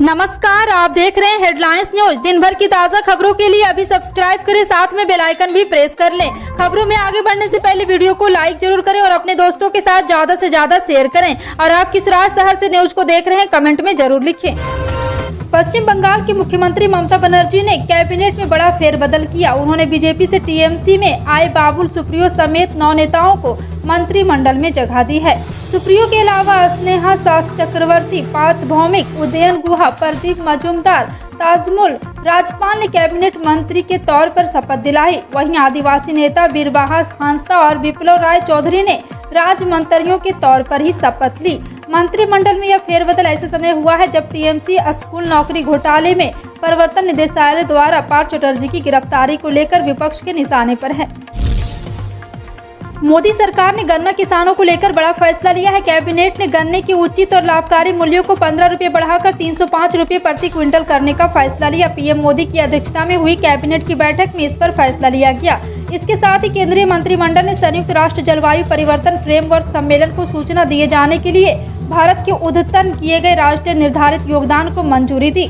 नमस्कार, आप देख रहे हैं हेडलाइंस न्यूज। दिन भर की ताज़ा खबरों के लिए अभी सब्सक्राइब करें, साथ में बेल आइकन भी प्रेस कर लें। खबरों में आगे बढ़ने से पहले वीडियो को लाइक जरूर करें और अपने दोस्तों के साथ ज्यादा से ज्यादा शेयर करें। और आप किस राज्य शहर से न्यूज को देख रहे हैं, कमेंट में जरूर लिखें। पश्चिम बंगाल की मुख्यमंत्री ममता बनर्जी ने कैबिनेट में बड़ा फेरबदल किया। उन्होंने बीजेपी से टीएमसी में आए बाबुल सुप्रियो समेत 9 नेताओं को मंत्रिमंडल में जगह दी है। सुप्रियो के अलावा स्नेहा सास चक्रवर्ती, पार्थ भौमिक, उदयन गुहा, प्रदीप मजूमदार, ताजमुल राजपाल ने कैबिनेट मंत्री के तौर पर शपथ दिलाई। वहीं आदिवासी नेता बीरबाहा हांसदा और विप्लव राय चौधरी ने राज्य मंत्रियों के तौर पर ही शपथ ली। मंत्रिमंडल में यह फेरबदल ऐसे समय हुआ है जब टीएमसी स्कूल नौकरी घोटाले में प्रवर्तन निदेशालय द्वारा पार्थ चटर्जी की गिरफ्तारी को लेकर विपक्ष के निशाने पर है। मोदी सरकार ने गन्ना किसानों को लेकर बड़ा फैसला लिया है। कैबिनेट ने गन्ने के उचित और लाभकारी मूल्यों को 15 रुपये बढ़ाकर 305 रुपये प्रति क्विंटल करने का फैसला लिया। पीएम मोदी की अध्यक्षता में हुई कैबिनेट की बैठक में इस पर फैसला लिया गया। इसके साथ ही केंद्रीय मंत्रिमंडल ने संयुक्त राष्ट्र जलवायु परिवर्तन फ्रेमवर्क सम्मेलन को सूचना दिए जाने के लिए भारत के उद्यतन किए गए राष्ट्रीय निर्धारित योगदान को मंजूरी दी।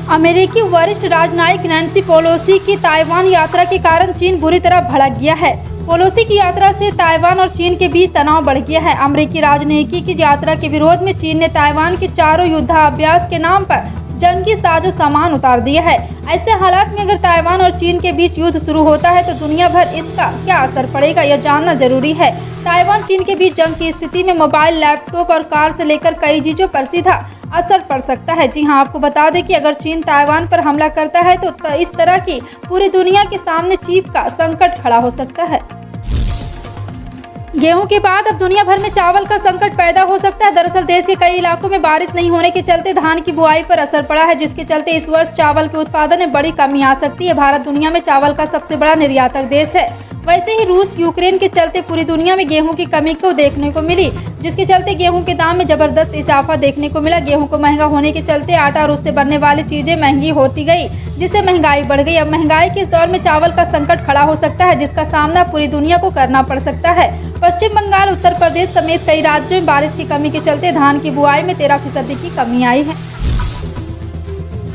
अमेरिकी वरिष्ठ राजनयिक नैन्सी पेलोसी की ताइवान यात्रा के कारण चीन बुरी तरह भड़क गया है। पेलोसी की यात्रा से ताइवान और चीन के बीच तनाव बढ़ गया है। अमेरिकी राजनयिक की यात्रा के विरोध में चीन ने ताइवान के चारों युद्धाभ्यास के नाम पर जंगी साजो सामान उतार दिया है। ऐसे हालात में अगर ताइवान और चीन के बीच युद्ध शुरू होता है तो दुनिया भर इसका क्या असर पड़ेगा, यह जानना जरूरी है। ताइवान चीन के बीच जंग की स्थिति में मोबाइल, लैपटॉप और कार से लेकर कई चीजों पर सीधा असर पड़ सकता है। जी हां, आपको बता दें कि अगर चीन ताइवान पर हमला करता है तो इस तरह की पूरी दुनिया के सामने चीन का संकट खड़ा हो सकता है। गेहूं के बाद अब दुनिया भर में चावल का संकट पैदा हो सकता है। दरअसल देश के कई इलाकों में बारिश नहीं होने के चलते धान की बुआई पर असर पड़ा है, जिसके चलते इस वर्ष चावल के उत्पादन में बड़ी कमी आ सकती है। भारत दुनिया में चावल का सबसे बड़ा निर्यातक देश है। वैसे ही रूस यूक्रेन के चलते पूरी दुनिया में गेहूं की कमी को देखने को मिली, जिसके चलते गेहूं के दाम में जबरदस्त इजाफा देखने को मिला। गेहूं को महंगा होने के चलते आटा और उससे बनने वाली चीजें महंगी होती गई, जिससे महंगाई बढ़ गई। अब महंगाई के इस दौर में चावल का संकट खड़ा हो सकता है, जिसका सामना पूरी दुनिया को करना पड़ सकता है। पश्चिम बंगाल, उत्तर प्रदेश समेत कई राज्यों में बारिश की कमी के चलते धान की बुआई में 13% की कमी आई है।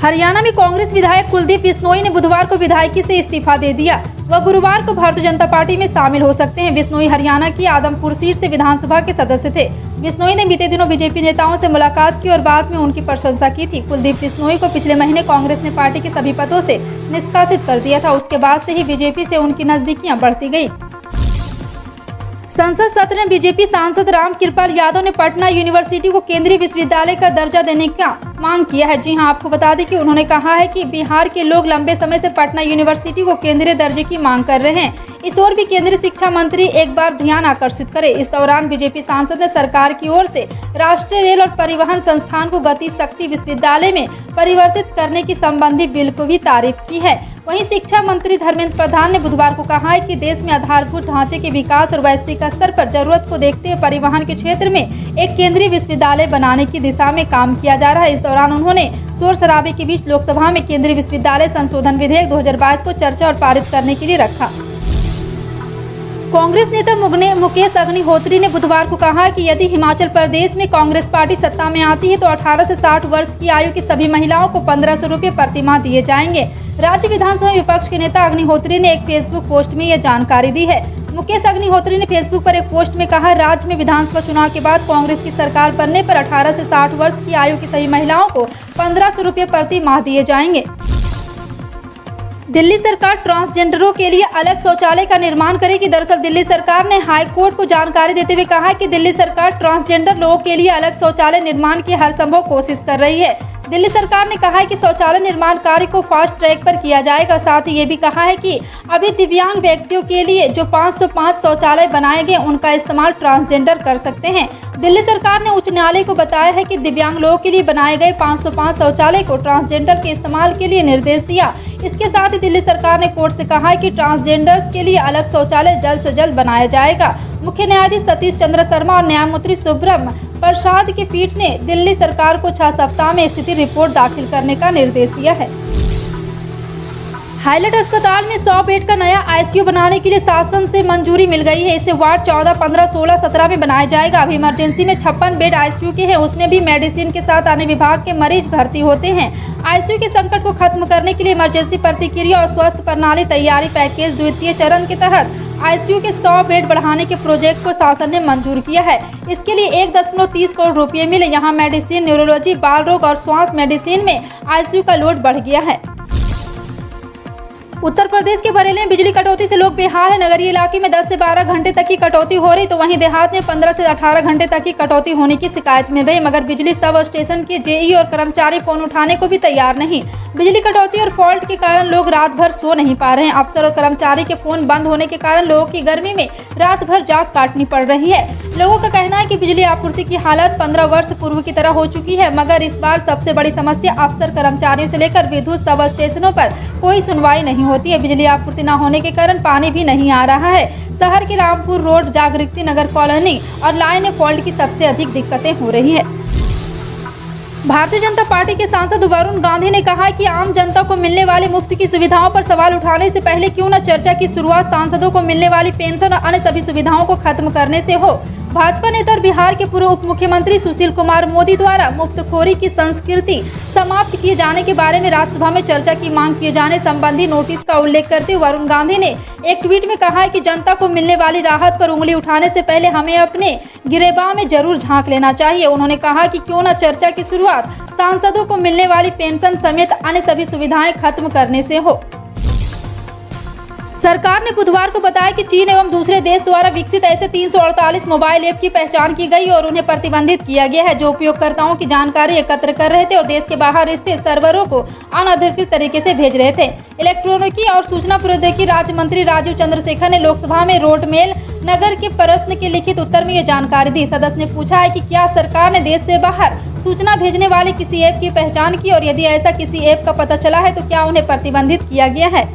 हरियाणा में कांग्रेस विधायक कुलदीप बिश्नोई ने बुधवार को विधायकी से इस्तीफा दे दिया। वह गुरुवार को भारतीय जनता पार्टी में शामिल हो सकते हैं। बिश्नोई हरियाणा की आदमपुर सीट से विधानसभा के सदस्य थे। बिश्नोई ने बीते दिनों बीजेपी नेताओं से मुलाकात की और बाद में उनकी प्रशंसा की थी। कुलदीप बिश्नोई को पिछले महीने कांग्रेस ने पार्टी के सभी पदों से निष्कासित कर दिया था। उसके बाद से ही बीजेपी से उनकी नजदीकियां बढ़ती गई। संसद सत्र में बीजेपी सांसद रामकृपाल यादव ने पटना यूनिवर्सिटी को केंद्रीय विश्वविद्यालय का दर्जा देने का मांग किया है। जी हां, आपको बता दें कि उन्होंने कहा है कि बिहार के लोग लंबे समय से पटना यूनिवर्सिटी को केंद्रीय दर्जे की मांग कर रहे हैं। इस ओर भी केंद्रीय शिक्षा मंत्री एक बार ध्यान आकर्षित करें। इस दौरान बीजेपी सांसद ने सरकार की ओर से राष्ट्रीय रेल और परिवहन संस्थान को गति शक्ति विश्वविद्यालय में परिवर्तित करने की संबंधी बिल को भी तारीफ की है। वहीं शिक्षा मंत्री धर्मेंद्र प्रधान ने बुधवार को कहा है कि देश में आधारभूत ढांचे के विकास और वैश्विक स्तर पर जरूरत को देखते हुए परिवहन के क्षेत्र में एक केंद्रीय विश्वविद्यालय बनाने की दिशा में काम किया जा रहा है। इस दौरान उन्होंने शोर शराबे के बीच लोकसभा में केंद्रीय विश्वविद्यालय संशोधन विधेयक 2022 को चर्चा और पारित करने के लिए रखा। कांग्रेस नेता मुकेश अग्निहोत्री ने बुधवार को कहा कि यदि हिमाचल प्रदेश में कांग्रेस पार्टी सत्ता में आती है तो 18 से 60 वर्ष की आयु की सभी महिलाओं को 1500 रुपये प्रति माह दिए जाएंगे। राज्य विधानसभा विपक्ष के नेता अग्निहोत्री ने एक फेसबुक पोस्ट में यह जानकारी दी है। मुकेश अग्निहोत्री ने फेसबुक पर एक पोस्ट में कहा, राज्य में विधानसभा चुनाव के बाद कांग्रेस की सरकार बनने पर 18 से 60 वर्ष की आयु की सभी महिलाओं को 1500 रुपये प्रति माह दिए जाएंगे। दिल्ली सरकार ट्रांसजेंडरों के लिए अलग शौचालय का निर्माण करेगी। दरअसल दिल्ली सरकार ने हाई कोर्ट को जानकारी देते हुए कहा कि दिल्ली सरकार ट्रांसजेंडर लोगों के लिए अलग शौचालय निर्माण की हर संभव कोशिश कर रही है। दिल्ली सरकार ने कहा है कि शौचालय निर्माण कार्य को फास्ट ट्रैक पर किया जाएगा। साथ ही ये भी कहा है कि अभी दिव्यांग व्यक्तियों के लिए जो 505 शौचालय बनाए गए उनका इस्तेमाल ट्रांसजेंडर कर सकते हैं। दिल्ली सरकार ने उच्च न्यायालय को बताया है कि दिव्यांग लोगों के लिए बनाए गए 505 शौचालय को ट्रांसजेंडर के इस्तेमाल के लिए निर्देश दिया। इसके साथ ही दिल्ली सरकार ने कोर्ट से कहा है कि ट्रांसजेंडर्स के लिए अलग शौचालय जल्द से जल्द बनाया जाएगा। मुख्य न्यायाधीश सतीश चंद्र शर्मा और न्यायमूर्ति सुब्रह्म प्रसाद की पीठ ने दिल्ली सरकार को 6 सप्ताह में स्थिति रिपोर्ट दाखिल करने का निर्देश दिया है। हाईलाइट अस्पताल में 100 बेड का नया आईसीयू बनाने के लिए शासन से मंजूरी मिल गई है। इसे वार्ड 14, 15, 16, 17 में बनाया जाएगा। अभी इमरजेंसी में 56 बेड आईसीयू के हैं, उसमें भी मेडिसिन के साथ अन्य विभाग के मरीज भर्ती होते हैं। आईसीयू के संकट को खत्म करने के लिए इमरजेंसी प्रतिक्रिया और स्वास्थ्य प्रणाली तैयारी पैकेज द्वितीय चरण के तहत आईसीयू के 100 बेड बढ़ाने के प्रोजेक्ट को शासन ने मंजूर किया है। इसके लिए 1.30 करोड़ रुपए मिले। यहाँ मेडिसिन, न्यूरोलॉजी, बाल रोग और श्वास मेडिसिन में आईसीयू का लोड बढ़ गया है। उत्तर प्रदेश के बरेली में बिजली कटौती से लोग बेहाल है। नगरीय इलाके में 10 से 12 घंटे तक की कटौती हो रही, तो वहीं देहात में 15 से 18 घंटे तक की कटौती होने की शिकायत मिल रही। मगर बिजली सब स्टेशन के जेई और कर्मचारी फोन उठाने को भी तैयार नहीं। बिजली कटौती और फॉल्ट के कारण लोग रात भर सो नहीं पा रहे हैं। अफसर और कर्मचारी के फोन बंद होने के कारण लोगों की गर्मी में रात भर जाग काटनी पड़ रही है। लोगों का कहना है कि बिजली आपूर्ति की हालत 15 वर्ष पूर्व की तरह हो चुकी है। मगर इस बार सबसे बड़ी समस्या अफसर कर्मचारियों से लेकर विद्युत सब स्टेशनों पर कोई सुनवाई नहीं होती है। बिजली आपूर्ति न होने के कारण पानी भी नहीं आ रहा है। शहर के रामपुर रोड, जागृति नगर कॉलोनी और लाइन फॉल्ट की सबसे अधिक दिक्कतें हो रही है। भारतीय जनता पार्टी के सांसद वरुण गांधी ने कहा है कि आम जनता को मिलने वाली मुफ्त की सुविधाओं पर सवाल उठाने से पहले क्यों न चर्चा की शुरुआत सांसदों को मिलने वाली पेंशन और अन्य सभी सुविधाओं को खत्म करने से हो। भाजपा नेता और बिहार के पूर्व उप मुख्यमंत्री सुशील कुमार मोदी द्वारा मुफ्तखोरी की संस्कृति समाप्त किए जाने के बारे में राज्यसभा में चर्चा की मांग किए जाने संबंधी नोटिस का उल्लेख करते हुए वरुण गांधी ने एक ट्वीट में कहा है कि जनता को मिलने वाली राहत पर उंगली उठाने से पहले हमें अपने गिरेबान में जरूर झांक लेना चाहिए। उन्होंने कहा कि क्यों न चर्चा की शुरुआत सांसदों को मिलने वाली पेंशन समेत अन्य सभी सुविधाएं खत्म करने से हो। सरकार ने बुधवार को बताया कि चीन एवं दूसरे देश द्वारा विकसित ऐसे 348 मोबाइल ऐप की पहचान की गई और उन्हें प्रतिबंधित किया गया है, जो उपयोगकर्ताओं की जानकारी एकत्र कर रहे थे और देश के बाहर स्थित सर्वरों को अनधिकृत तरीके से भेज रहे थे। इलेक्ट्रॉनिकी और सूचना प्रौद्योगिकी राज्य मंत्री राजीव चंद्रशेखर ने लोकसभा में रोड मेल नगर के प्रश्न के लिखित उत्तर में ये जानकारी दी। सदस्य ने पूछा है कि क्या सरकार ने देश से बाहर सूचना भेजने वाले किसी ऐप की पहचान की और यदि ऐसा किसी ऐप का पता चला है तो क्या उन्हें प्रतिबंधित किया गया है।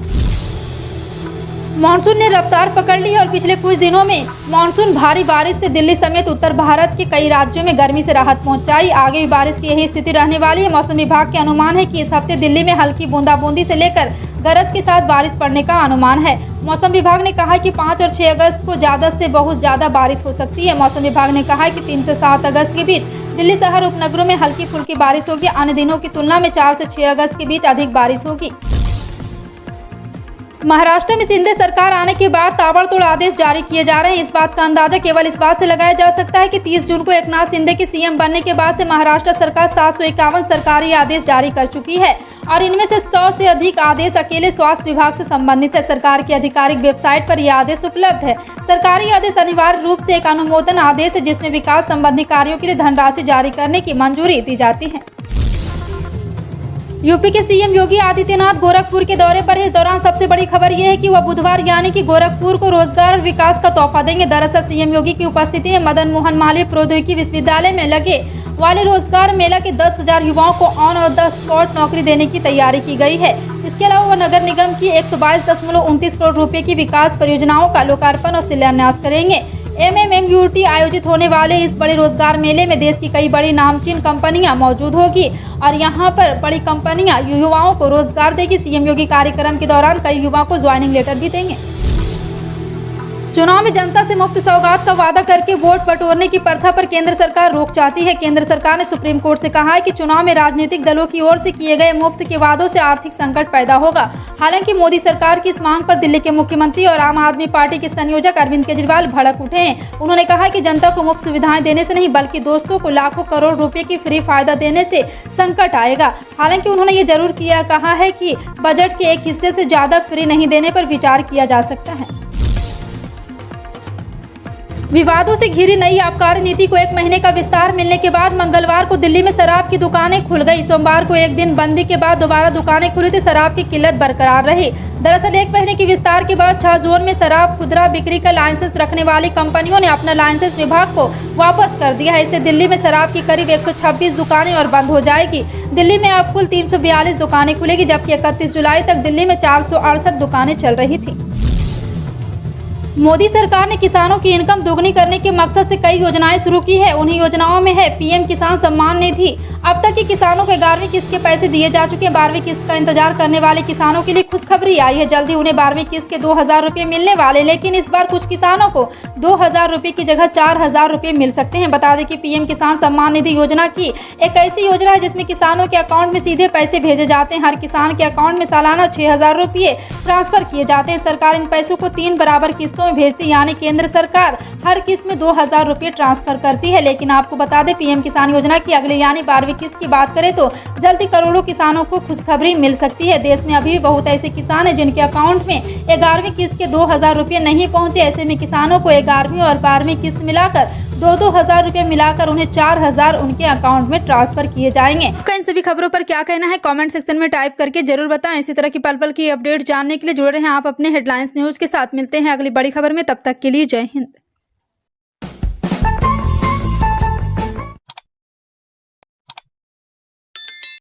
मानसून ने रफ्तार पकड़ ली है और पिछले कुछ दिनों में मानसून भारी बारिश से दिल्ली समेत उत्तर भारत के कई राज्यों में गर्मी से राहत पहुंचाई। आगे भी बारिश की यही स्थिति रहने वाली है। मौसम विभाग के अनुमान है कि इस हफ्ते दिल्ली में हल्की बूंदाबूंदी से लेकर गरज के साथ बारिश पड़ने का अनुमान है। मौसम विभाग ने कहा कि 5 और 6 अगस्त को ज्यादा से बहुत ज्यादा बारिश हो सकती है। मौसम विभाग ने कहा कि 3 से 7 अगस्त के बीच दिल्ली शहर उपनगरों में हल्की फुल्की बारिश होगी। अन्य दिनों की तुलना में 4 से 6 अगस्त के बीच अधिक बारिश होगी। महाराष्ट्र में शिंदे सरकार आने के बाद ताबड़तोड़ आदेश जारी किए जा रहे हैं। इस बात का अंदाजा केवल इस बात से लगाया जा सकता है कि 30 जून को एकनाथ शिंदे के सीएम बनने के बाद से महाराष्ट्र सरकार 751 सरकारी आदेश जारी कर चुकी है और इनमें से 100 से अधिक आदेश अकेले स्वास्थ्य विभाग से संबंधित है। सरकार की आधिकारिक वेबसाइट पर यह आदेश उपलब्ध है। सरकारी आदेश अनिवार्य रूप से एक अनुमोदन आदेश है, जिसमें विकास संबंधी कार्यों के लिए धनराशि जारी करने की मंजूरी दी जाती है। यूपी के सीएम योगी आदित्यनाथ गोरखपुर के दौरे पर है। इस दौरान सबसे बड़ी खबर यह है कि वह बुधवार यानी कि गोरखपुर को रोजगार और विकास का तोहफा देंगे। दरअसल सीएम योगी की उपस्थिति में मदन मोहन मालवीय प्रौद्योगिकी विश्वविद्यालय में लगे वाले रोजगार मेला के 10,000 युवाओं को ऑन और द स्पॉट नौकरी देने की तैयारी की गई है। इसके अलावा वह नगर निगम की 122.29 करोड़ रुपए की विकास परियोजनाओं का लोकार्पण और शिलान्यास करेंगे। MMMUT आयोजित होने वाले इस बड़े रोजगार मेले में देश की कई बड़ी नामचीन कंपनियां मौजूद होगी और यहां पर बड़ी कंपनियां युवाओं को रोजगार देगी। सीएम योगी कार्यक्रम के दौरान कई युवाओं को ज्वाइनिंग लेटर भी देंगे। चुनाव में जनता से मुफ्त सौगात का वादा करके वोट बटोरने की प्रथा पर केंद्र सरकार रोक चाहती है। केंद्र सरकार ने सुप्रीम कोर्ट से कहा है कि चुनाव में राजनीतिक दलों की ओर से किए गए मुफ्त के वादों से आर्थिक संकट पैदा होगा। हालांकि मोदी सरकार की इस मांग पर दिल्ली के मुख्यमंत्री और आम आदमी पार्टी के संयोजक अरविंद केजरीवाल भड़क उठे हैं। उन्होंने कहा कि जनता को मुफ्त सुविधाएं देने से नहीं बल्कि दोस्तों को लाखों करोड़ रुपए की फ्री फायदा देने से संकट आएगा। हालांकि उन्होंने ये जरूर कहा है कि बजट के एक हिस्से से ज्यादा फ्री नहीं देने पर विचार किया जा सकता है। विवादों से घिरी नई आबकारी नीति को 1 महीने का विस्तार मिलने के बाद मंगलवार को दिल्ली में शराब की दुकानें खुल गई। सोमवार को एक दिन बंदी के बाद दोबारा दुकानें खुली थी। शराब की किल्लत बरकरार रही। दरअसल 1 महीने के विस्तार के बाद 6 जोन में शराब खुदरा बिक्री का लाइसेंस रखने वाली कंपनियों ने अपना लाइसेंस विभाग को वापस कर दिया है। इससे दिल्ली में शराब की करीब 126 दुकानें और बंद हो जाएगी। दिल्ली में अब कुल 342 दुकानें खुलेगी, जबकि 31 जुलाई तक दिल्ली में 468 दुकानें चल रही थी। मोदी सरकार ने किसानों की इनकम दोगुनी करने के मकसद से कई योजनाएं शुरू की है। उन्हीं योजनाओं में है पीएम किसान सम्मान निधि। अब तक के किसानों को 11वीं किस्त के पैसे दिए जा चुके हैं। 12वीं किस्त का इंतजार करने वाले किसानों के लिए खुशखबरी आई है। जल्दी उन्हें 12वीं किस्त के 2000 रुपए मिलने वाले, लेकिन इस बार कुछ किसानों को 2000 रुपए की जगह 4000 रुपए मिल सकते हैं। बता दें कि पीएम किसान सम्मान निधि योजना की एक ऐसी योजना है जिसमें किसानों के अकाउंट में सीधे पैसे भेजे जाते हैं। हर किसान के अकाउंट में सालाना 6000 रुपए ट्रांसफर किए जाते हैं। सरकार इन पैसों को 3 बराबर किस्तों में भेजती है, यानी केंद्र सरकार हर किस्त में 2000 रुपए ट्रांसफर करती है। लेकिन आपको बता दें, पीएम किसान योजना की अगली यानी 12वीं किस्त की बात करें तो जल्दी करोड़ों किसानों को खुशखबरी मिल सकती है। देश में अभी भी बहुत ऐसे किसान हैं जिनके अकाउंट में 11वीं किस्त के 2000 रुपए नहीं पहुंचे। ऐसे में किसानों को 11वीं और 12वीं किस्त मिलाकर 2-2 रुपए मिलाकर उन्हें 4000 उनके अकाउंट में ट्रांसफर किए जाएंगे। आपका इन सभी खबरों पर क्या कहना है, कमेंट सेक्शन में टाइप करके जरूर बताएं। इसी तरह की पल पल की अपडेट जानने के लिए जुड़े रहें आप अपने हेडलाइंस न्यूज के साथ। मिलते हैं अगली बड़ी खबर में, तब तक के लिए जय हिंद।